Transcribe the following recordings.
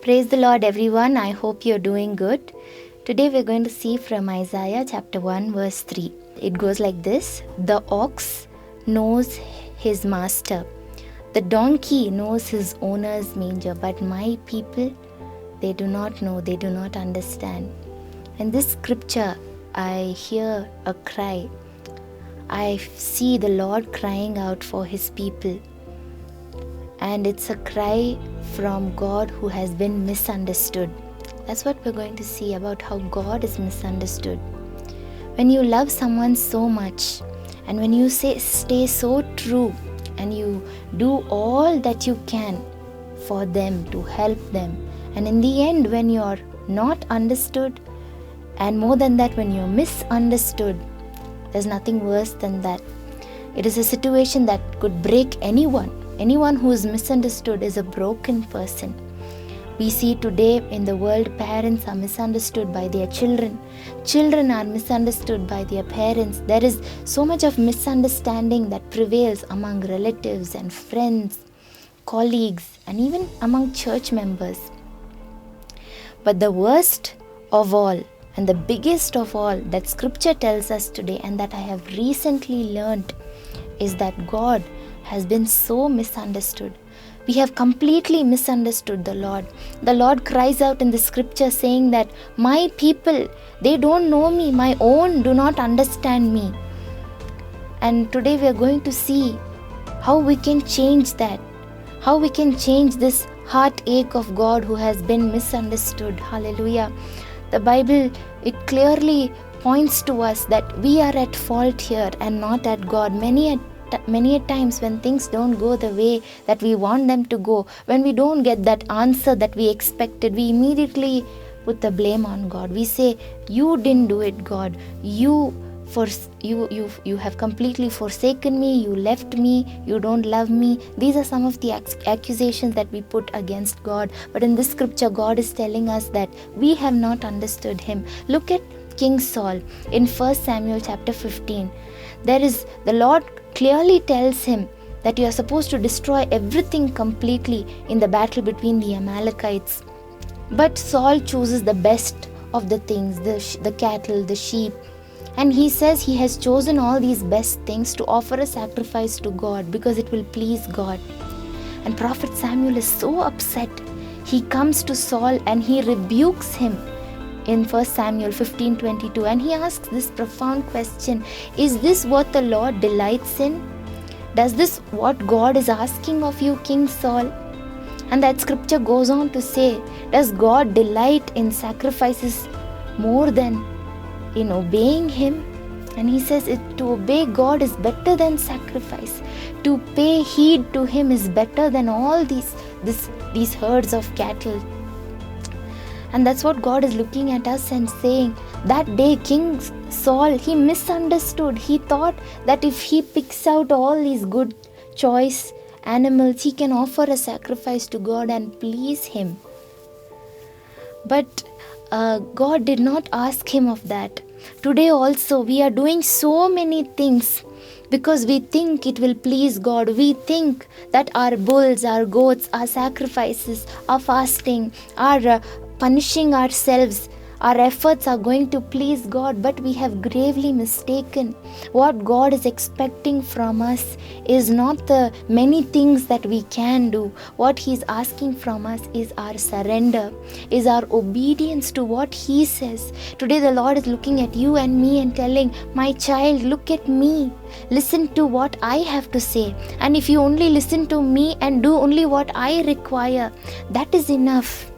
Praise the Lord, everyone. I hope you're doing good. Today we're going to see from Isaiah chapter 1 verse 3. It goes like this: The ox knows his master. The donkey knows his owner's manger. But my people, they do not know, they do not understand. In this scripture, I hear a cry. I see the Lord crying out for his people. And it's a cry from God who has been misunderstood. That's what we're going to see about how God is misunderstood. When you love someone so much, and when you stay so true, and you do all that you can for them, to help them, and in the end when you're not understood, and more than that when you're misunderstood, there's nothing worse than that. It is a situation that could break anyone. Anyone who is misunderstood is a broken person. We see today in the world, parents are misunderstood by their children. Children are misunderstood by their parents. There is so much of misunderstanding that prevails among relatives and friends, colleagues, and even among church members. But the worst of all, and the biggest of all that scripture tells us today, and that I have recently learned, is that God has been so misunderstood. We have completely misunderstood the Lord. The Lord cries out in the scripture saying that my people, they don't know me, my own do not understand me. And today we are going to see how we can change that, how we can change this heartache of God who has been misunderstood. Hallelujah. The Bible, it clearly points to us that we are at fault here and not at God. Many a times when things don't go the way that we want them to go, when we don't get that answer that we expected, we immediately put the blame on God. We say, you didn't do it, God. You have completely forsaken me, you left me, you don't love me. These are some of the accusations that we put against God. But in this scripture, God is telling us that we have not understood him. Look at King Saul in 1 Samuel chapter 15. The Lord clearly tells him that you are supposed to destroy everything completely in the battle between the Amalekites. But Saul chooses the best of the things, the cattle, the sheep. And he says he has chosen all these best things to offer a sacrifice to God because it will please God. And Prophet Samuel is so upset. He comes to Saul and he rebukes him in 1 Samuel 15:22, and he asks this profound question: is this what the Lord delights in? Does this what God is asking of you, King Saul? And that scripture goes on to say, does God delight in sacrifices more than in obeying him? And he says to obey God is better than sacrifice. To pay heed to him is better than all these herds of cattle. And that's what God is looking at us and saying, that day King Saul, he misunderstood. He thought that if he picks out all these good choice animals, he can offer a sacrifice to God and please him. But God did not ask him of that. Today also we are doing so many things because we think it will please God. We think that our bulls, our goats, our sacrifices, our fasting, our punishing ourselves, our efforts are going to please God, but we have gravely mistaken. What God is expecting from us is not the many things that we can do. What He is asking from us is our surrender, is our obedience to what He says. Today the Lord is looking at you and me and telling, my child, look at me. Listen to what I have to say. And if you only listen to me and do only what I require, that is enough.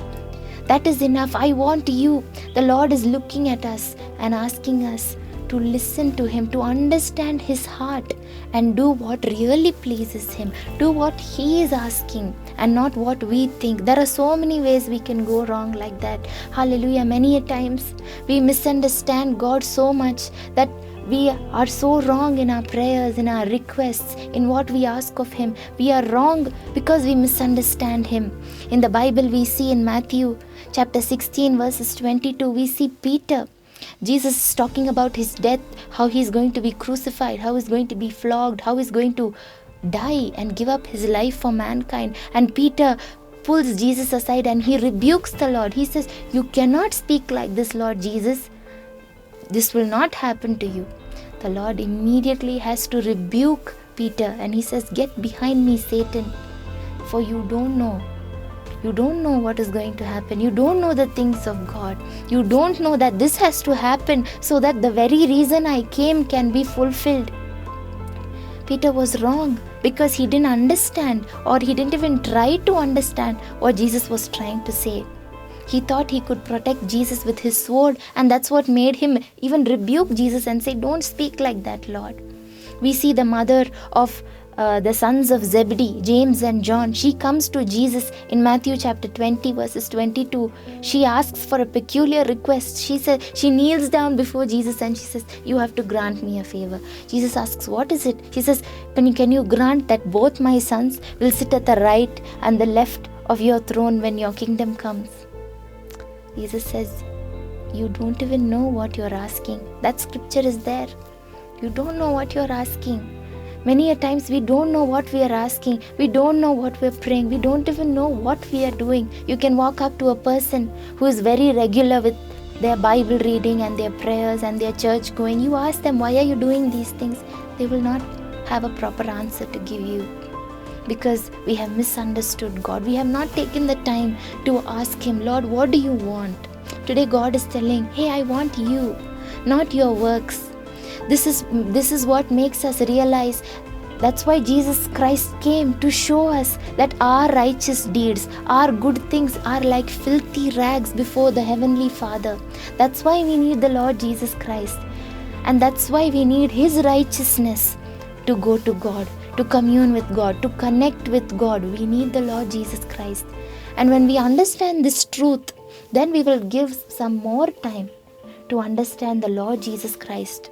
That is enough. I want you. The Lord is looking at us and asking us to listen to Him, to understand His heart and do what really pleases Him. Do what He is asking and not what we think. There are so many ways we can go wrong like that. Hallelujah. Many a times we misunderstand God so much that we are so wrong in our prayers, in our requests, in what we ask of Him. We are wrong because we misunderstand Him. In the Bible, we see in Matthew chapter 16 verses 22, we see Peter. Jesus is talking about His death, how He is going to be crucified, how He is going to be flogged, how He is going to die and give up His life for mankind. And Peter pulls Jesus aside and he rebukes the Lord. He says, "You cannot speak like this, Lord Jesus. This will not happen to you." The Lord immediately has to rebuke Peter and he says, "Get behind me, Satan, for you don't know. You don't know what is going to happen. You don't know the things of God. You don't know that this has to happen so that the very reason I came can be fulfilled." Peter was wrong because he didn't understand, or he didn't even try to understand what Jesus was trying to say. He thought he could protect Jesus with his sword, and that's what made him even rebuke Jesus and say, "Don't speak like that, Lord." We see the mother of the sons of Zebedee, James and John. She comes to Jesus in Matthew chapter 20 verses 22. She asks for a peculiar request. She kneels down before Jesus and she says, "You have to grant me a favor." Jesus asks, "What is it?" She says, Can you grant that both my sons will sit at the right and the left of your throne when your kingdom comes?" Jesus says, "You don't even know what you're asking." That scripture is there. You don't know what you're asking. Many a times we don't know what we are asking. We don't know what we're praying. We don't even know what we are doing. You can walk up to a person who is very regular with their Bible reading and their prayers and their church going. You ask them, "Why are you doing these things?" They will not have a proper answer to give you, because we have misunderstood God. We have not taken the time to ask Him, "Lord, what do you want?" Today God is telling, "Hey, I want you, not your works." This is what makes us realize. That's why Jesus Christ came, to show us that our righteous deeds, our good things are like filthy rags before the Heavenly Father. That's why we need the Lord Jesus Christ. And that's why we need His righteousness to go to God, to commune with God, to connect with God. We need the Lord Jesus Christ. And when we understand this truth, then we will give some more time to understand the Lord Jesus Christ.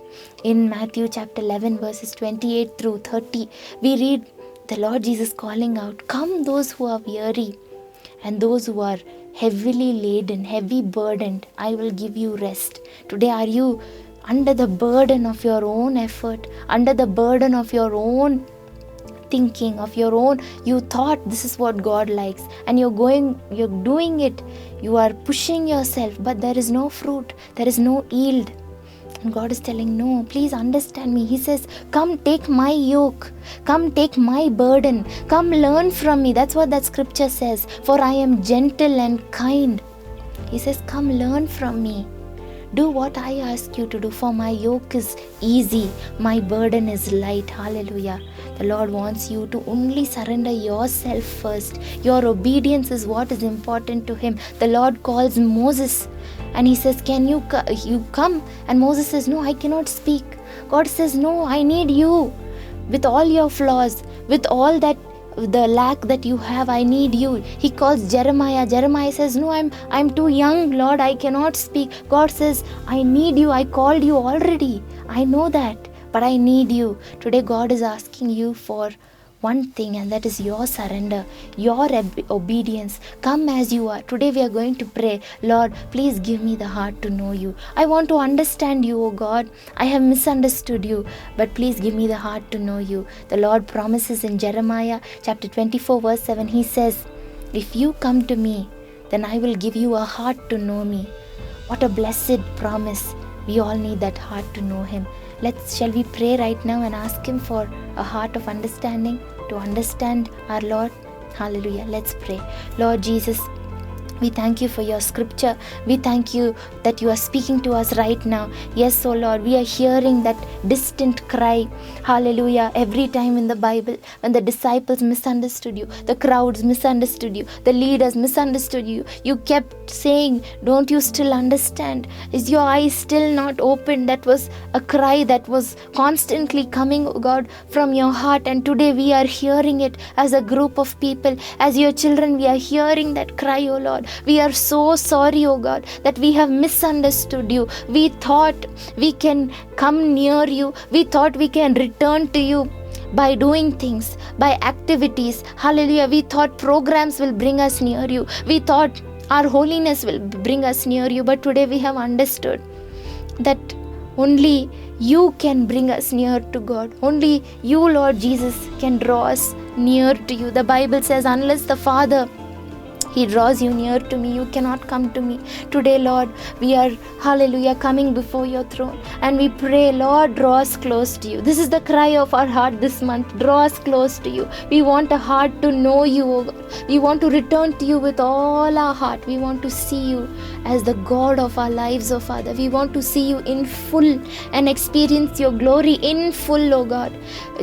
In Matthew chapter 11 verses 28 through 30, we read the Lord Jesus calling out, "Come those who are weary and those who are heavily laden, heavy burdened, I will give you rest." Today, are you under the burden of your own effort, under the burden of your own thinking, of your own, you thought this is what God likes, and you're doing it, you are pushing yourself, but there is no fruit, there is no yield. And God is telling, "No, please understand me." He says, "Come take my yoke, come take my burden, come learn from me." That's what that scripture says, "For I am gentle and kind." He says, "Come learn from me. Do what I ask you to do, for my yoke is easy, my burden is light." Hallelujah. The Lord wants you to only surrender yourself first. Your obedience is what is important to Him. The Lord calls Moses and He says, "Can you come?" And Moses says, "No, I cannot speak." God says, "No, I need you. With all your flaws, with all that the lack that you have, I need you." He calls Jeremiah. Jeremiah says, "No, I'm too young, Lord, I cannot speak." God says, "I need you. I called you already. I know that, but I need you." Today God is asking you for one thing, and that is your surrender, your obedience. Come as you are. Today we are going to pray, "Lord, please give me the heart to know you. I want to understand you, O God. I have misunderstood you, but please give me the heart to know you." The Lord promises in Jeremiah chapter 24 verse 7, He says, "If you come to me, then I will give you a heart to know me." What a blessed promise. We all need that heart to know Him. Shall we pray right now and ask Him for a heart of understanding, to understand our Lord? Hallelujah. Let's pray. Lord Jesus, we thank you for your scripture. We thank you that you are speaking to us right now. Yes, oh Lord, we are hearing that distant cry. Hallelujah. Every time in the Bible, when the disciples misunderstood you, the crowds misunderstood you, the leaders misunderstood you, you kept saying, "Don't you still understand? Is your eyes still not open?" That was a cry that was constantly coming, oh God, from your heart. And today we are hearing it as a group of people, as your children. We are hearing that cry, oh Lord. We are so sorry, oh God, that we have misunderstood you. We thought we can come near you. We thought we can return to you by doing things, by activities. Hallelujah. We thought programs will bring us near you. We thought our holiness will bring us near you. But today we have understood that only you can bring us near to God. Only you, Lord Jesus, can draw us near to you. The Bible says, unless the Father He draws you near to me. You cannot come to me. Today, Lord, we are, hallelujah, coming before your throne. And we pray, Lord, draw us close to you. This is the cry of our heart this month. Draw us close to you. We want a heart to know you, O God. We want to return to you with all our heart. We want to see you as the God of our lives, O Father. We want to see you in full and experience your glory in full, O God.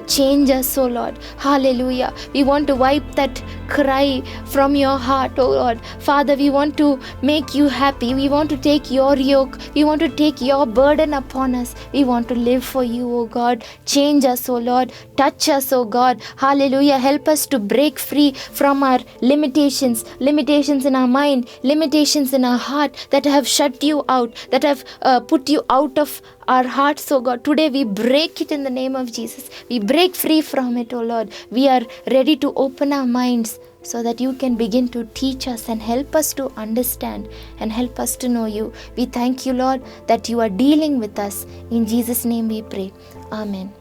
Change us, O Lord. Hallelujah. We want to wipe that cry from your heart, O Lord. Father, we want to make you happy. We want to take your yoke. We want to take your burden upon us. We want to live for you, O God. Change us, O Lord. Touch us, O God. Hallelujah. Help us to break free from our limitations in our mind, limitations in our heart that have shut you out, that have put you out of our hearts, oh God. Today we break it in the name of Jesus. We break free from it, oh Lord. We are ready to open our minds so that you can begin to teach us and help us to understand and help us to know you. We thank you, Lord, that you are dealing with us. In Jesus' name we pray. Amen.